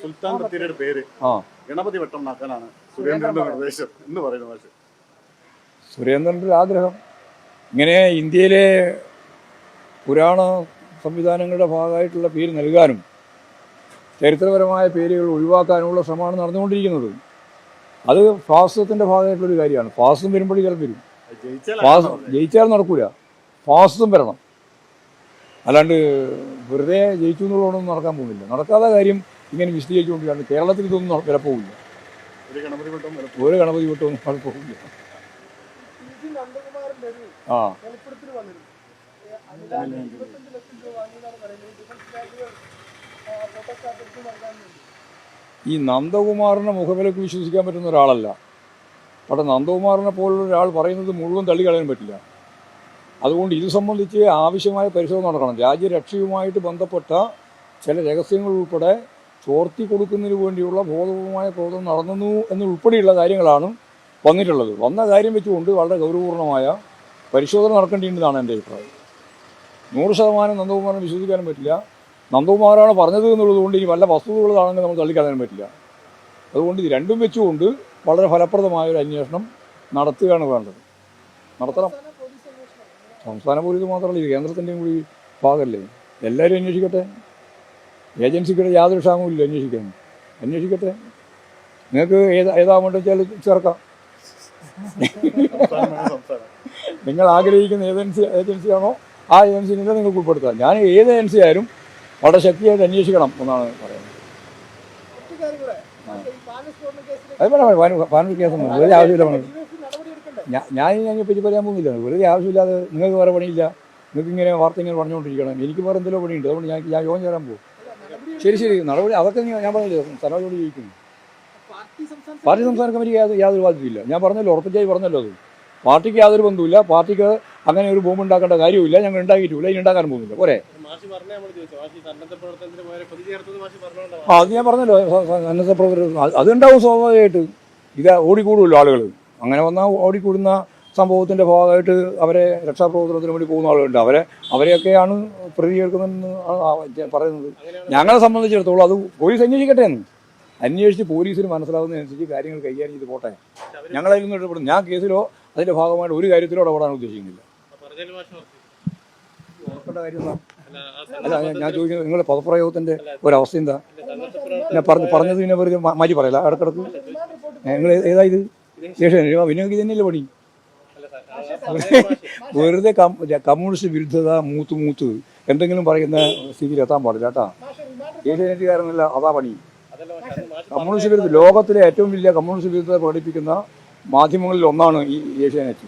സുൽത്താൻ ബത്തേരിയുടെ പേര് ഗണപതി വട്ടംനാക്കാനാണ് സുരേന്ദ്രന്റെ നിർദ്ദേശം എന്ന് പറയുന്ന ഭാഷ. സുരേന്ദ്രൻ്റെ ഒരു ആഗ്രഹം ഇങ്ങനെ ഇന്ത്യയിലെ പുരാണ സംവിധാനങ്ങളുടെ ഭാഗമായിട്ടുള്ള പേര് നൽകാനും ചരിത്രപരമായ പേരുകൾ ഒഴിവാക്കാനുമുള്ള ശ്രമമാണ് നടന്നുകൊണ്ടിരിക്കുന്നത്. അത് ഫാസിസത്തിൻ്റെ ഭാഗമായിട്ടുള്ളൊരു കാര്യമാണ്. ഫാസിസം വരുമ്പോഴേ ചിലപ്പോൾ വരും. ജയിച്ചാൽ നടക്കൂല, ഫാസിസം വരണം. അല്ലാണ്ട് വെറുതെ ജയിച്ചു എന്നുള്ളതൊന്നും നടക്കാൻ പോകുന്നില്ല. നടക്കാത്ത കാര്യം ഇങ്ങനെ വിശദീകരിച്ചുകൊണ്ടിരിക്കുകയാണ്. കേരളത്തിൽ ഇതൊന്നും വില പോകില്ല. ഒരു ഗണപതി വട്ടമൊന്നും അവിടെ പോകില്ല. ആ ഈ നന്ദകുമാറിനെ മുഖവിലക്ക് വിശ്വസിക്കാൻ പറ്റുന്ന ഒരാളല്ല. പക്ഷേ നന്ദകുമാറിനെ പോലുള്ള ഒരാൾ പറയുന്നത് മുഴുവൻ തള്ളിക്കളയാൻ പറ്റില്ല. അതുകൊണ്ട് ഇത് സംബന്ധിച്ച് ആവശ്യമായ പരിശോധന നടക്കണം. രാജ്യരക്ഷയുമായിട്ട് ബന്ധപ്പെട്ട ചില രഹസ്യങ്ങൾ ഉൾപ്പെടെ ചോർത്തി കൊടുക്കുന്നതിന് വേണ്ടിയുള്ള ബോധപൂർവമായ പ്രവർത്തനം നടന്നു എന്നുൾപ്പെടെയുള്ള കാര്യങ്ങളാണ് വന്നിട്ടുള്ളത്. വന്ന കാര്യം വെച്ചുകൊണ്ട് വളരെ ഗൗരവപൂർണമായ പരിശോധന നടക്കേണ്ടതാണ് എൻ്റെ അഭിപ്രായം. 100% നന്ദകുമാറിനെ വിശ്വസിക്കാനും പറ്റില്ല. നന്ദകുമാറാണ് പറഞ്ഞത് എന്നുള്ളതുകൊണ്ട് ഇനി വല്ല വസ്തുതകളാണെങ്കിൽ നമ്മൾ തള്ളിക്കളയാൻ പറ്റില്ല. അതുകൊണ്ട് ഇത് രണ്ടും വെച്ചുകൊണ്ട് വളരെ ഫലപ്രദമായൊരു അന്വേഷണം നടത്തുകയാണ് വേണ്ടത്. നടത്തണം. സംസ്ഥാന പോലീസ് മാത്രമല്ല, ഇത് കേന്ദ്രത്തിൻ്റെയും കൂടി ഭാഗമല്ലേ. എല്ലാവരും അന്വേഷിക്കട്ടെ. ഏജൻസിക്കിടെ യാതൊരു ക്ഷാമവും ഇല്ല. അന്വേഷിക്കട്ടെ. നിങ്ങൾക്ക് ഏതാ വേണ്ട വെച്ചാൽ ചേർക്കാം. നിങ്ങൾ ആഗ്രഹിക്കുന്ന ഏജൻസിയാണോ ആ ഏജൻസിനെ നിങ്ങൾക്ക് ഉൾപ്പെടുത്താം. ഞാൻ ഏത് ഏജൻസി ആയാലും വളരെ ശക്തിയായിട്ട് അന്വേഷിക്കണം എന്നാണ് പറയുന്നത്. അത് വേണം. പാനൂർ കേസൊന്നും വെറുതെ ആവശ്യമില്ല. ഞാൻ പറ്റി പറയാൻ പോകുന്നില്ല. വെറുതെ ആവശ്യമില്ലാതെ നിങ്ങൾക്ക് വേറെ പണിയില്ല. നിങ്ങൾക്ക് ഇങ്ങനെ വാർത്ത ഇങ്ങനെ പറഞ്ഞുകൊണ്ടിരിക്കണം. എനിക്ക് വേറെ എന്തെങ്കിലും പണിയുണ്ട്. അതുകൊണ്ട് ഞാൻ യോഗം ചേരാൻ പോകും. ശരി നടപടി അതൊക്കെ ഞാൻ പറഞ്ഞില്ല. സ്ഥലത്തോട് ചോദിക്കുന്നു. പാർട്ടി സംസ്ഥാന കമ്മിറ്റിക്ക് യാതൊരു ബാധ്യതയില്ല. ഞാൻ പറഞ്ഞല്ലോ, ഉറപ്പിച്ചായി പറഞ്ഞല്ലോ. അത് പാർട്ടിക്ക് യാതൊരു ബന്ധവുമില്ല. പാർട്ടിക്ക് അങ്ങനെ ഒരു ബോംബ് ഉണ്ടാക്കേണ്ട കാര്യമില്ല. ഞങ്ങൾ ഉണ്ടാക്കിയിട്ടില്ല. ഇനി ഉണ്ടാക്കാൻ പോകുന്നില്ല. പോരെ. അത് ഞാൻ പറഞ്ഞല്ലോ, സന്നദ്ധ പ്രവർത്തകർ അതുണ്ടാവും സ്വാഭാവികമായിട്ട്. ഇത് ഓടിക്കൂടുമല്ലോ ആളുകൾ. അങ്ങനെ വന്നാൽ ഓടിക്കൂടുന്ന സംഭവത്തിൻ്റെ ഭാഗമായിട്ട് അവരെ രക്ഷാപ്രവർത്തനത്തിന് വേണ്ടി പോകുന്ന ആളുകളുണ്ട്. അവരെയൊക്കെയാണ് പ്രതികരിക്കുന്നതെന്ന് പറയുന്നത്. ഞങ്ങളെ സംബന്ധിച്ചിടത്തോളം അത് പോലീസ് അന്വേഷിക്കട്ടെ എന്ന്. അന്വേഷിച്ച് പോലീസിന് മനസ്സിലാവുന്നതനുസരിച്ച് കാര്യങ്ങൾ കൈകാര്യം ചെയ്ത് പോട്ടെ. ഞങ്ങളതിൽ നിന്ന് ഇടപെടും. ഞാൻ കേസിലോ അതിൻ്റെ ഭാഗമായിട്ട് ഒരു കാര്യത്തിലോ ഇടപെടാൻ ഉദ്ദേശിക്കുന്നില്ല. കാര്യം എന്താ? അല്ല, ഞാൻ ചോദിക്കുന്നത് നിങ്ങളുടെ പദപ്രയോഗത്തിൻ്റെ ഒരവസ്ഥ എന്താ? ഞാൻ പറഞ്ഞത് പിന്നെ വെറുതെ മാറ്റി പറയല ഇടക്കിടക്ക്. നിങ്ങൾ ഏതാ ഇത്? ശേഷം പിന്നെ ഇത് തന്നെയല്ലേ പണി. വെറുതെ കമ്മ്യൂണിസ്റ്റ് വിരുദ്ധത മൂത്ത് എന്തെങ്കിലും പറയുന്ന സ്ഥിതിയിൽ എത്താൻ പാടില്ല കേട്ടാ. ഏഷ്യാനെറ്റുകാരനല്ല, അതാ പണി. കമ്മ്യൂണിസ്റ്റ് വിരുദ്ധ ലോകത്തിലെ ഏറ്റവും വലിയ കമ്മ്യൂണിസ്റ്റ് വിരുദ്ധത പ്രകടിപ്പിക്കുന്ന മാധ്യമങ്ങളിൽ ഒന്നാണ് ഈ ഏഷ്യാനെറ്റ്.